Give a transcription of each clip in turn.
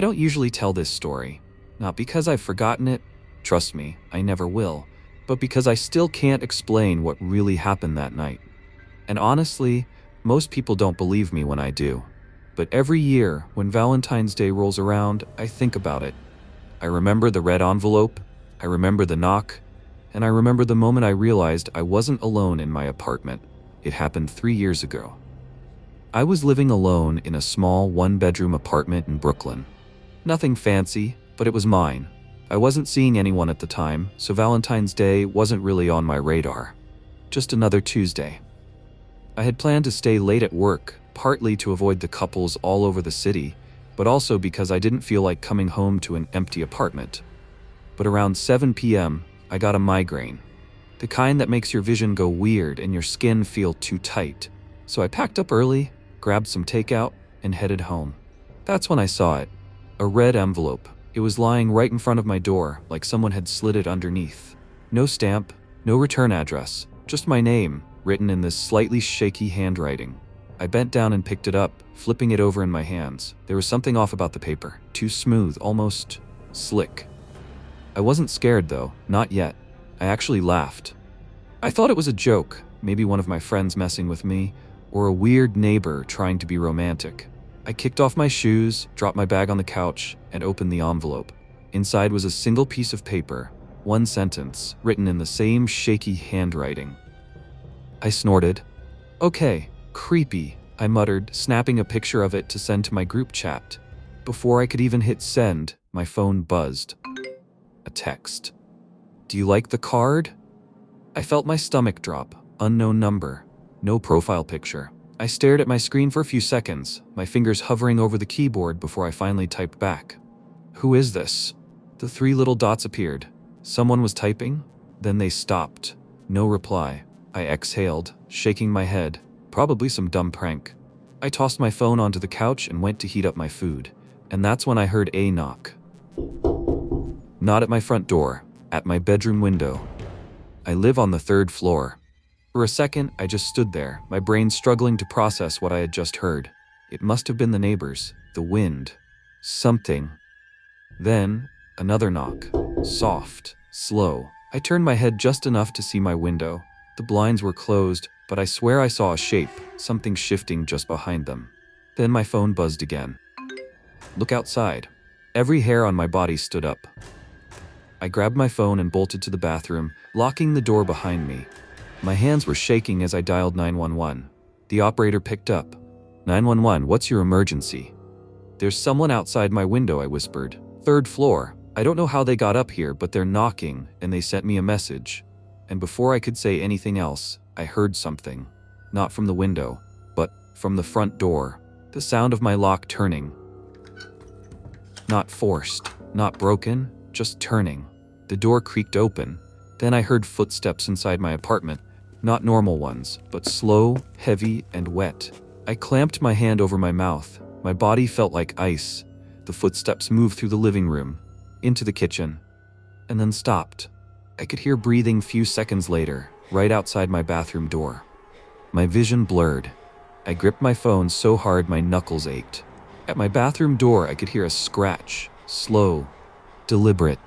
don't usually tell this story. Not because I've forgotten it, trust me, I never will, but because I still can't explain what really happened that night. And honestly, most people don't believe me when I do. But every year, when Valentine's Day rolls around, I think about it. I remember the red envelope, I remember the knock, and I remember the moment I realized I wasn't alone in my apartment. It happened 3 years ago. I was living alone in a small one-bedroom apartment in Brooklyn. Nothing fancy, but it was mine. I wasn't seeing anyone at the time, so Valentine's Day wasn't really on my radar. Just another Tuesday. I had planned to stay late at work, partly to avoid the couples all over the city, but also because I didn't feel like coming home to an empty apartment. But around 7 p.m., I got a migraine. The kind that makes your vision go weird and your skin feel too tight. So I packed up early, grabbed some takeout, and headed home. That's when I saw it. A red envelope. It was lying right in front of my door, like someone had slid it underneath. No stamp, no return address, just my name, written in this slightly shaky handwriting. I bent down and picked it up, flipping it over in my hands. There was something off about the paper. Too smooth, almost slick. I wasn't scared though, not yet. I actually laughed. I thought it was a joke, maybe one of my friends messing with me, or a weird neighbor trying to be romantic. I kicked off my shoes, dropped my bag on the couch, and opened the envelope. Inside was a single piece of paper, one sentence, written in the same shaky handwriting. I snorted. Okay, creepy, I muttered, snapping a picture of it to send to my group chat. Before I could even hit send, my phone buzzed. A text. Do you like the card? I felt my stomach drop. Unknown number. No profile picture. I stared at my screen for a few seconds, my fingers hovering over the keyboard before I finally typed back. Who is this? The 3 little dots appeared. Someone was typing, then they stopped. No reply. I exhaled, shaking my head. Probably some dumb prank. I tossed my phone onto the couch and went to heat up my food. And that's when I heard a knock. Not at my front door, at my bedroom window. I live on the 3rd floor. For a second, I just stood there, my brain struggling to process what I had just heard. It must have been the neighbors, the wind, something. Then, another knock. Soft, slow. I turned my head just enough to see my window. The blinds were closed, but I swear I saw a shape, something shifting just behind them. Then my phone buzzed again. Look outside. Every hair on my body stood up. I grabbed my phone and bolted to the bathroom, locking the door behind me. My hands were shaking as I dialed 911. The operator picked up. 911, what's your emergency? There's someone outside my window, I whispered. 3rd floor. I don't know how they got up here, but they're knocking, and they sent me a message. And before I could say anything else, I heard something. Not from the window, but from the front door. The sound of my lock turning. Not forced, not broken, just turning. The door creaked open. Then I heard footsteps inside my apartment. Not normal ones, but slow, heavy, and wet. I clamped my hand over my mouth. My body felt like ice. The footsteps moved through the living room, into the kitchen, and then stopped. I could hear breathing few seconds later, right outside my bathroom door. My vision blurred. I gripped my phone so hard my knuckles ached. At my bathroom door, I could hear a scratch, slow, deliberate,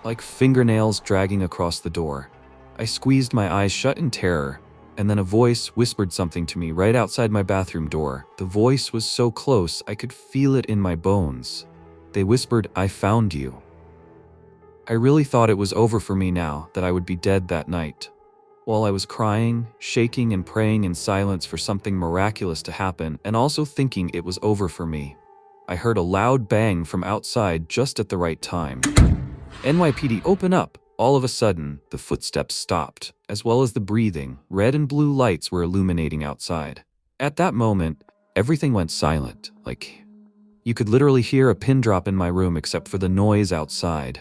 like fingernails dragging across the door. I squeezed my eyes shut in terror, and then a voice whispered something to me right outside my bathroom door. The voice was so close I could feel it in my bones. They whispered, "I found you." I really thought it was over for me now, that I would be dead that night. While I was crying, shaking, and praying in silence for something miraculous to happen, and also thinking it was over for me, I heard a loud bang from outside just at the right time. NYPD, open up! All of a sudden, the footsteps stopped, as well as the breathing. Red and blue lights were illuminating outside. At that moment, everything went silent, like you could literally hear a pin drop in my room except for the noise outside.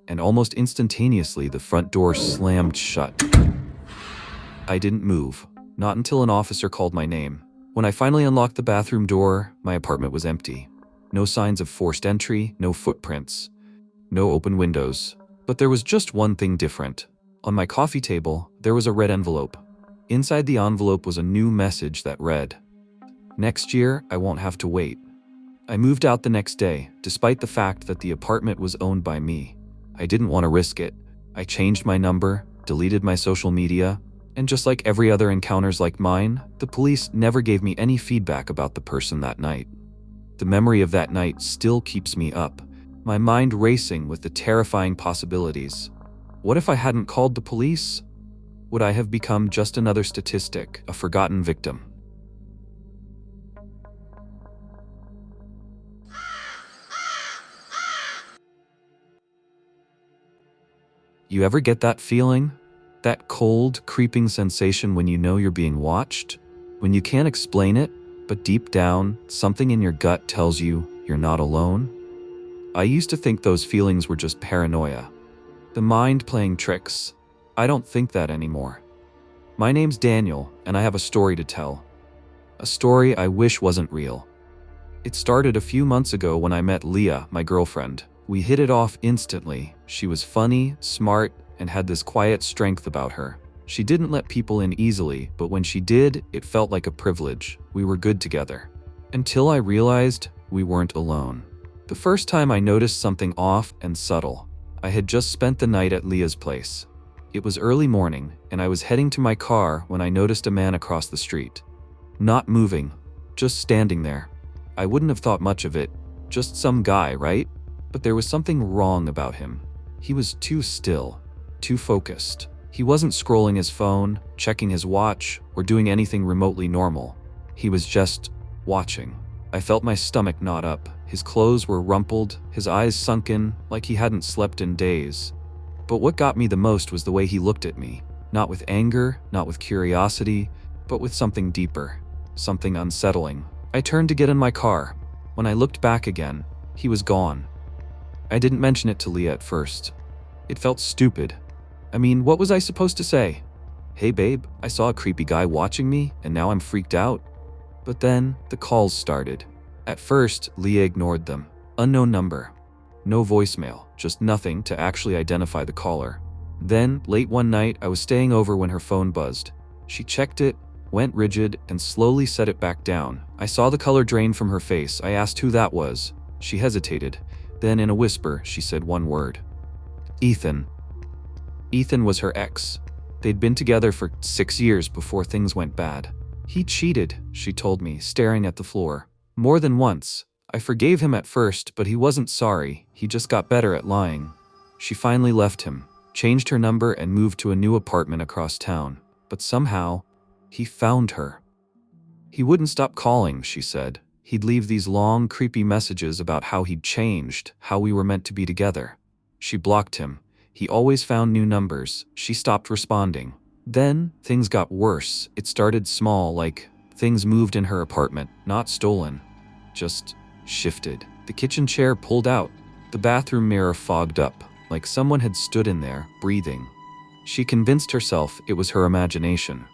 And almost instantaneously, the front door slammed shut. I didn't move, not until an officer called my name. When I finally unlocked the bathroom door, my apartment was empty. No signs of forced entry, no footprints, no open windows. But there was just one thing different. On my coffee table, there was a red envelope. Inside the envelope was a new message that read, "Next year, I won't have to wait. I moved out the next day, despite the fact that the apartment was owned by me. I didn't want to risk it. I changed my number, deleted my social media, and just like every other encounters like mine, the police never gave me any feedback about the person that night. The memory of that night still keeps me up, my mind racing with the terrifying possibilities. What if I hadn't called the police? Would I have become just another statistic, a forgotten victim? You ever get that feeling? That cold, creeping sensation when you know you're being watched? When you can't explain it, but deep down, something in your gut tells you you're not alone? I used to think those feelings were just paranoia. The mind playing tricks. I don't think that anymore. My name's Daniel, and I have a story to tell. A story I wish wasn't real. It started a few months ago when I met Leah, my girlfriend. We hit it off instantly. She was funny, smart, and had this quiet strength about her. She didn't let people in easily, but when she did, it felt like a privilege. We were good together. Until I realized we weren't alone. The first time I noticed something off and subtle. I had just spent the night at Leah's place. It was early morning, and I was heading to my car when I noticed a man across the street. Not moving, just standing there. I wouldn't have thought much of it. Just some guy, right? But there was something wrong about him. He was too still, too focused. He wasn't scrolling his phone, checking his watch, or doing anything remotely normal. He was just watching. I felt my stomach knot up. His clothes were rumpled, his eyes sunken, like he hadn't slept in days. But what got me the most was the way he looked at me. Not with anger, not with curiosity, but with something deeper, something unsettling. I turned to get in my car. When I looked back again, he was gone. I didn't mention it to Leah at first. It felt stupid. I mean, what was I supposed to say? Hey babe, I saw a creepy guy watching me, and now I'm freaked out. But then, the calls started. At first, Leah ignored them. Unknown number. No voicemail, just nothing to actually identify the caller. Then, late one night, I was staying over when her phone buzzed. She checked it, went rigid, and slowly set it back down. I saw the color drain from her face. I asked who that was. She hesitated. Then, in a whisper, she said one word. Ethan. Ethan was her ex. They'd been together for 6 years before things went bad. He cheated, she told me, staring at the floor. More than once. I forgave him at first, but he wasn't sorry. He just got better at lying. She finally left him, changed her number, and moved to a new apartment across town. But somehow, he found her. He wouldn't stop calling, she said. He'd leave these long, creepy messages about how he'd changed, how we were meant to be together. She blocked him. He always found new numbers. She stopped responding. Then, things got worse. It started small, like things moved in her apartment, not stolen. Just shifted. The kitchen chair pulled out. The bathroom mirror fogged up, like someone had stood in there, breathing. She convinced herself it was her imagination.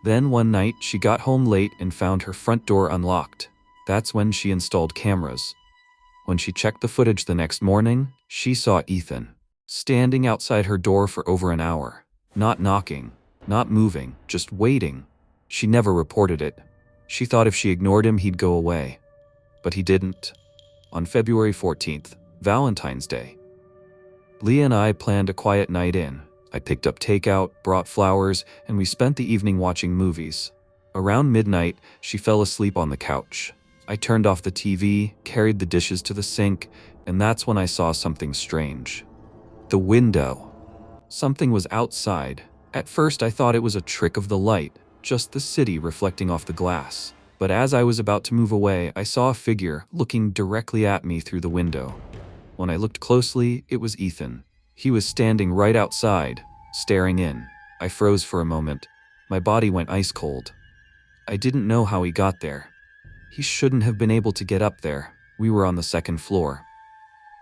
Then one night, she got home late and found her front door unlocked. That's when she installed cameras. When she checked the footage the next morning, she saw Ethan, standing outside her door for over an hour. Not knocking, not moving, just waiting. She never reported it. She thought if she ignored him, he'd go away. But he didn't. On February 14th, Valentine's Day, Leah and I planned a quiet night in. I picked up takeout, brought flowers, and we spent the evening watching movies. Around midnight, she fell asleep on the couch. I turned off the TV, carried the dishes to the sink, and that's when I saw something strange. The window. Something was outside. At first, I thought it was a trick of the light, just the city reflecting off the glass. But as I was about to move away, I saw a figure looking directly at me through the window. When I looked closely, it was Ethan. He was standing right outside, staring in. I froze for a moment. My body went ice cold. I didn't know how he got there. He shouldn't have been able to get up there. We were on the second floor.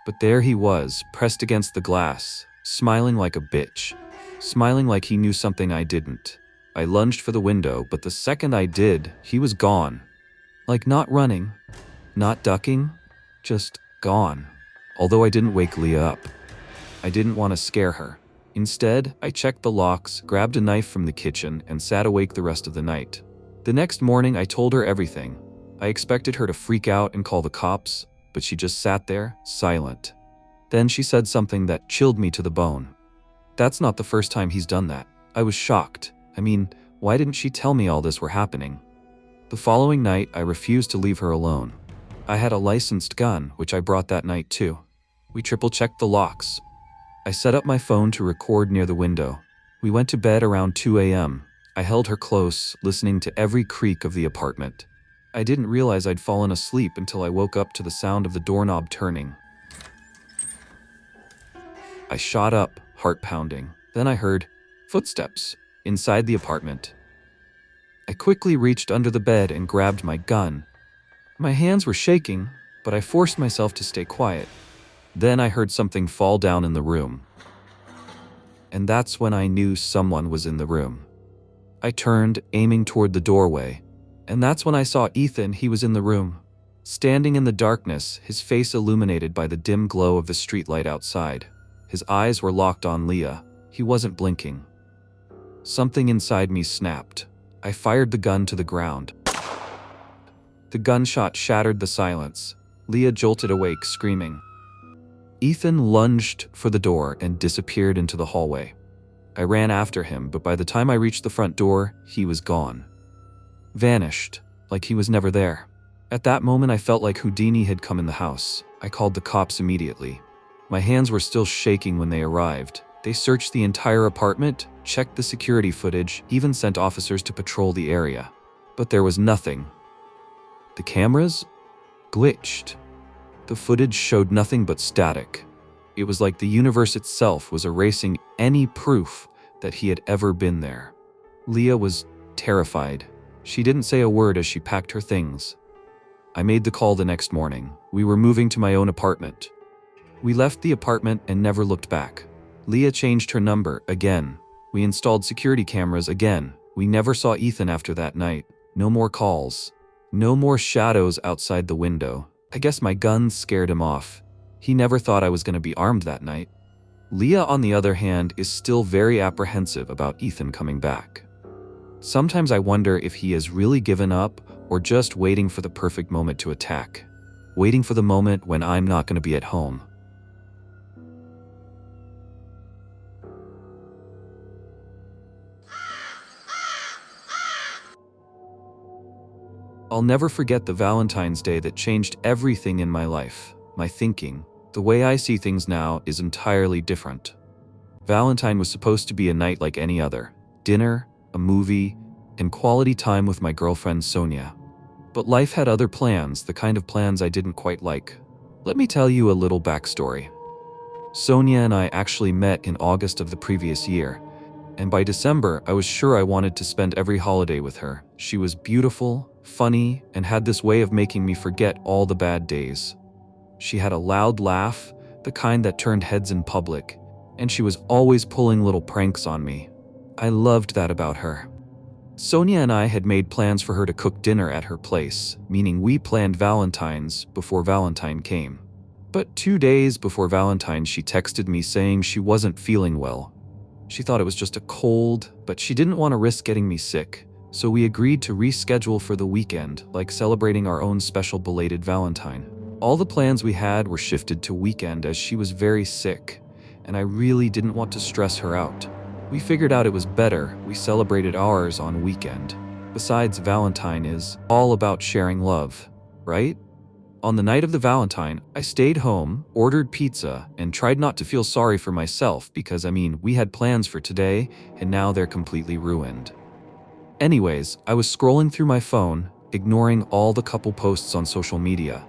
But there he was, pressed against the glass, smiling like a bitch. Smiling like he knew something I didn't. I lunged for the window, but the second I did, he was gone. Like not running, not ducking, just gone. Although I didn't wake Leah up. I didn't want to scare her. Instead, I checked the locks, grabbed a knife from the kitchen, and sat awake the rest of the night. The next morning, I told her everything. I expected her to freak out and call the cops, but she just sat there, silent. Then she said something that chilled me to the bone. That's not the first time he's done that. I was shocked. I mean, why didn't she tell me all this were happening? The following night, I refused to leave her alone. I had a licensed gun, which I brought that night too. We triple-checked the locks. I set up my phone to record near the window. We went to bed around 2 a.m. I held her close, listening to every creak of the apartment. I didn't realize I'd fallen asleep until I woke up to the sound of the doorknob turning. I shot up, heart pounding. Then I heard footsteps inside the apartment. I quickly reached under the bed and grabbed my gun. My hands were shaking, but I forced myself to stay quiet. Then I heard something fall down in the room. And that's when I knew someone was in the room. I turned, aiming toward the doorway. And that's when I saw Ethan. He was in the room. Standing in the darkness, his face illuminated by the dim glow of the streetlight outside. His eyes were locked on Leah. He wasn't blinking. Something inside me snapped. I fired the gun to the ground. The gunshot shattered the silence. Leah jolted awake, screaming. Ethan lunged for the door and disappeared into the hallway. I ran after him, but by the time I reached the front door, he was gone. Vanished, like he was never there. At that moment, I felt like Houdini had come in the house. I called the cops immediately. My hands were still shaking when they arrived. They searched the entire apartment, checked the security footage, even sent officers to patrol the area. But there was nothing. The cameras glitched. The footage showed nothing but static. It was like the universe itself was erasing any proof that he had ever been there. Leah was terrified. She didn't say a word as she packed her things. I made the call the next morning. We were moving to my own apartment. We left the apartment and never looked back. Leah changed her number again. We installed security cameras again. We never saw Ethan after that night. No more calls. No more shadows outside the window. I guess my gun scared him off. He never thought I was going to be armed that night. Leah, on the other hand, is still very apprehensive about Ethan coming back. Sometimes I wonder if he has really given up or just waiting for the perfect moment to attack. Waiting for the moment when I'm not going to be at home. I'll never forget the Valentine's Day that changed everything in my life. My thinking, the way I see things now, is entirely different. Valentine was supposed to be a night like any other. Dinner, a movie, and quality time with my girlfriend Sonia. But life had other plans, the kind of plans I didn't quite like. Let me tell you a little backstory. Sonia and I actually met in August of the previous year, and by December I was sure I wanted to spend every holiday with her. She was beautiful, funny, and had this way of making me forget all the bad days. She had a loud laugh, the kind that turned heads in public, and she was always pulling little pranks on me. I loved that about her. Sonia and I had made plans for her to cook dinner at her place, meaning we planned Valentine's before Valentine came. But 2 days before Valentine, she texted me saying she wasn't feeling well. She thought it was just a cold, but she didn't want to risk getting me sick, so we agreed to reschedule for the weekend, like celebrating our own special belated Valentine. All the plans we had were shifted to weekend as she was very sick, and I really didn't want to stress her out. We figured out it was better we celebrated ours on weekend. Besides, Valentine is all about sharing love, right? On the night of the Valentine, I stayed home, ordered pizza, and tried not to feel sorry for myself because, we had plans for today, and now they're completely ruined. Anyways, I was scrolling through my phone, ignoring all the couple posts on social media.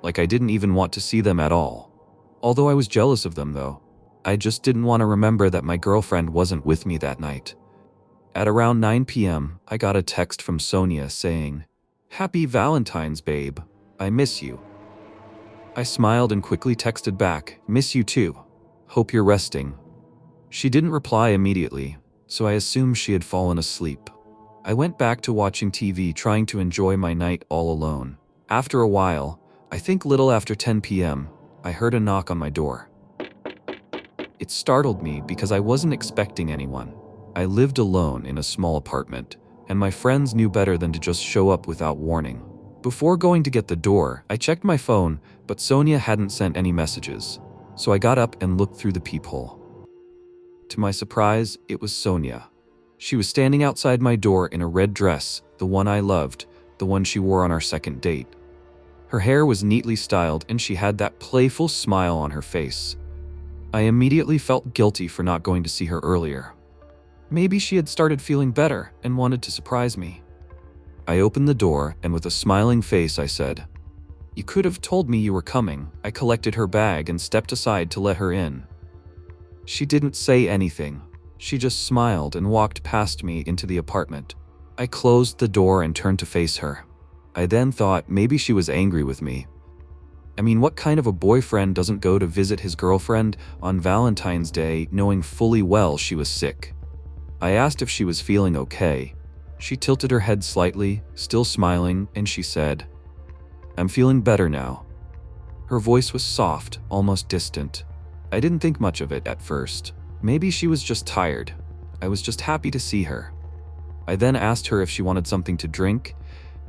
Like I didn't even want to see them at all. Although I was jealous of them though. I just didn't want to remember that my girlfriend wasn't with me that night. At around 9 p.m., I got a text from Sonia saying, "Happy Valentine's, babe. I miss you." I smiled and quickly texted back, "Miss you too. Hope you're resting." She didn't reply immediately, so I assumed she had fallen asleep. I went back to watching TV, trying to enjoy my night all alone. After a while, I think little after 10 p.m., I heard a knock on my door. It startled me because I wasn't expecting anyone. I lived alone in a small apartment, and my friends knew better than to just show up without warning. Before going to get the door, I checked my phone, but Sonia hadn't sent any messages. So I got up and looked through the peephole. To my surprise, it was Sonia. She was standing outside my door in a red dress, the one I loved, the one she wore on our second date. Her hair was neatly styled and she had that playful smile on her face. I immediately felt guilty for not going to see her earlier. Maybe she had started feeling better and wanted to surprise me. I opened the door and with a smiling face I said, "You could have told me you were coming." I collected her bag and stepped aside to let her in. She didn't say anything. She just smiled and walked past me into the apartment. I closed the door and turned to face her. I then thought maybe she was angry with me. I mean, what kind of a boyfriend doesn't go to visit his girlfriend on Valentine's Day knowing fully well she was sick? I asked if she was feeling okay. She tilted her head slightly, still smiling, and she said, "I'm feeling better now." Her voice was soft, almost distant. I didn't think much of it at first. Maybe she was just tired. I was just happy to see her. I then asked her if she wanted something to drink,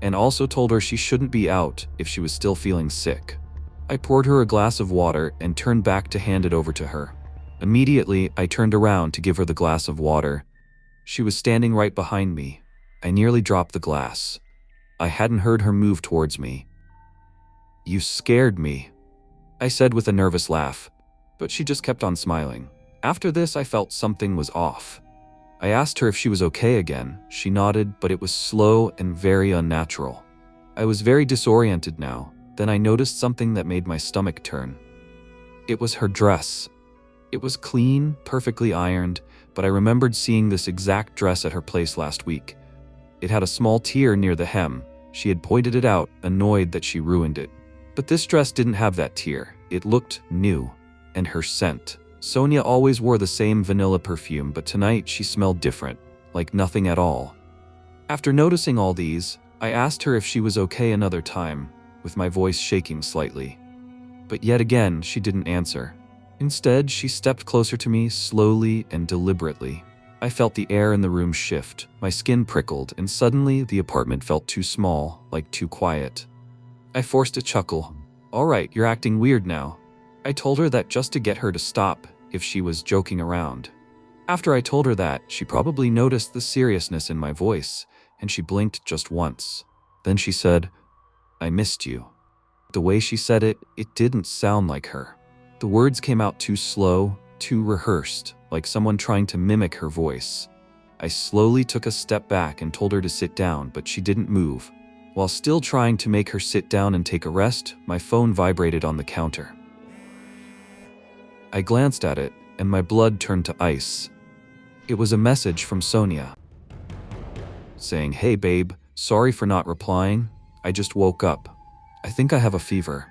and also told her she shouldn't be out if she was still feeling sick. I poured her a glass of water and turned back to hand it over to her. Immediately, I turned around to give her the glass of water. She was standing right behind me. I nearly dropped the glass. I hadn't heard her move towards me. "You scared me," I said with a nervous laugh, but she just kept on smiling. After this, I felt something was off. I asked her if she was okay again. She nodded, but it was slow and very unnatural. I was very disoriented now. Then I noticed something that made my stomach turn. It was her dress. It was clean, perfectly ironed, but I remembered seeing this exact dress at her place last week. It had a small tear near the hem. She had pointed it out, annoyed that she ruined it. But this dress didn't have that tear. It looked new. And her scent. Sonia always wore the same vanilla perfume, but tonight she smelled different, like nothing at all. After noticing all these, I asked her if she was okay another time, with my voice shaking slightly. But yet again, she didn't answer. Instead, she stepped closer to me slowly and deliberately. I felt the air in the room shift, my skin prickled, and suddenly the apartment felt too small, like too quiet. I forced a chuckle. "All right, you're acting weird now." I told her that just to get her to stop if she was joking around. After I told her that, she probably noticed the seriousness in my voice, and she blinked just once. Then she said, "I missed you." The way she said it, it didn't sound like her. The words came out too slow, too rehearsed, like someone trying to mimic her voice. I slowly took a step back and told her to sit down, but she didn't move. While still trying to make her sit down and take a rest, my phone vibrated on the counter. I glanced at it, and my blood turned to ice. It was a message from Sonia, saying, "Hey babe, sorry for not replying. I just woke up. I think I have a fever."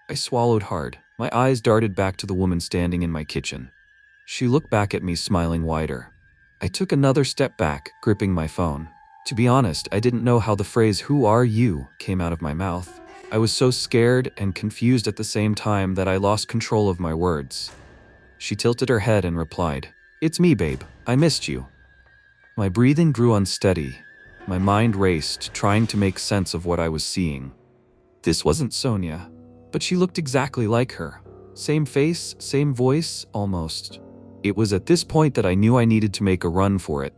I swallowed hard. My eyes darted back to the woman standing in my kitchen. She looked back at me, smiling wider. I took another step back, gripping my phone. To be honest, I didn't know how the phrase "Who are you?" came out of my mouth. I was so scared and confused at the same time that I lost control of my words. She tilted her head and replied, "It's me, babe. I missed you." My breathing grew unsteady. My mind raced, trying to make sense of what I was seeing. This wasn't Sonia, but she looked exactly like her. Same face, same voice, almost. It was at this point that I knew I needed to make a run for it.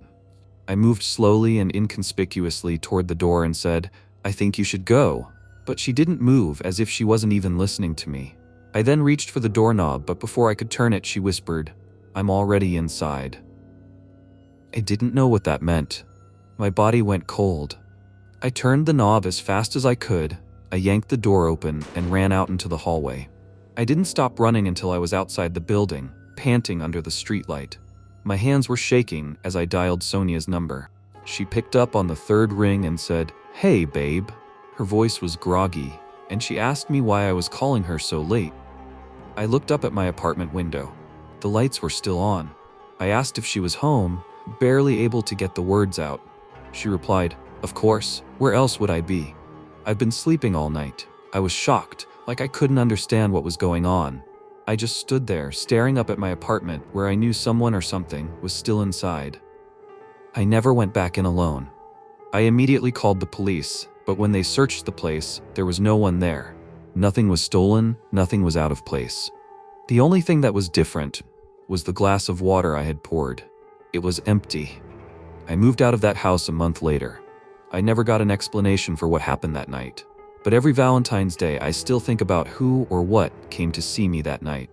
I moved slowly and inconspicuously toward the door and said, "I think you should go." But she didn't move, as if she wasn't even listening to me. I then reached for the doorknob, but before I could turn it, she whispered, "I'm already inside." I didn't know what that meant. My body went cold. I turned the knob as fast as I could. I yanked the door open and ran out into the hallway. I didn't stop running until I was outside the building, panting under the streetlight. My hands were shaking as I dialed Sonia's number. She picked up on the third ring and said, "Hey, babe." Her voice was groggy, and she asked me why I was calling her so late. I looked up at my apartment window. The lights were still on. I asked if she was home, barely able to get the words out. She replied, "Of course, where else would I be? I've been sleeping all night." I was shocked, like I couldn't understand what was going on. I just stood there, staring up at my apartment where I knew someone or something was still inside. I never went back in alone. I immediately called the police, But when they searched the place, there was no one there. Nothing was stolen, nothing was out of place. The only thing that was different was the glass of water I had poured. It was empty. I moved out of that house a month later. I never got an explanation for what happened that night. But every Valentine's Day, I still think about who or what came to see me that night.